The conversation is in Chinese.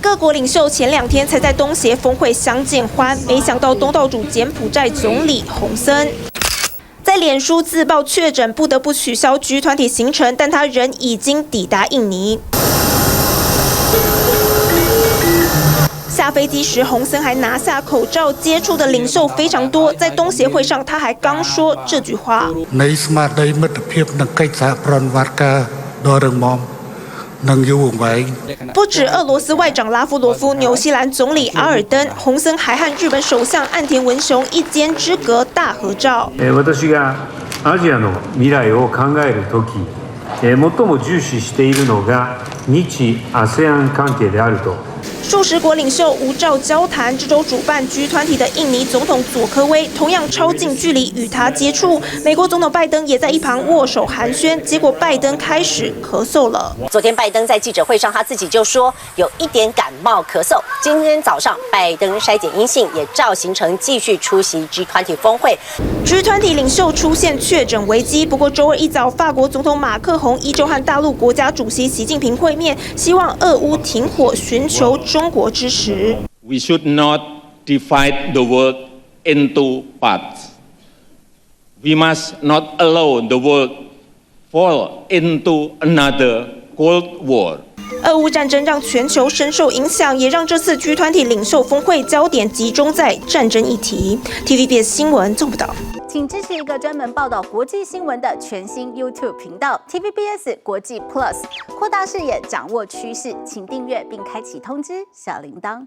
各国领袖前2天才在东协峰会相见欢，没想到东道主柬埔寨总理洪森在脸书自曝确诊，不得不取消G20行程，但他人已经抵达印尼。下飛機時，洪森還拿下口罩，接觸的領袖非常多。在東協會上，他還剛說這句話。不止俄羅斯外長拉夫羅夫、紐西蘭總理阿爾登，洪森還和日本首相岸田文雄一肩之隔大合照。私がアジアの未来を考えるとき、最も重視しているのが日ASEAN関係であると。数十国领袖无照交谈，这周主办G20的印尼总统佐科威同样超近距离与他接触。美国总统拜登也在一旁握手寒暄，结果拜登开始咳嗽了。昨天拜登在记者会上他自己就说有一点感冒咳嗽。今天早上拜登筛检阴性，也照行程继续出席G20峰会。G20领袖出现确诊危机，不过周二一早，法国总统马克宏依旧和大陆国家主席习近平会面，希望俄乌停火，寻求中国支持。We should not divide the world into parts. We must not allow the world fall into another Cold War. 俄乌战争让全球深受影响，也让这次G20领袖峰会焦点集中在战争议题。TVBS 新闻纵报道。请支持一个专门报道国际新闻的全新 YouTube 频道 TVBS 国际 Plus， 扩大视野，掌握趋势，请订阅并开启通知小铃铛。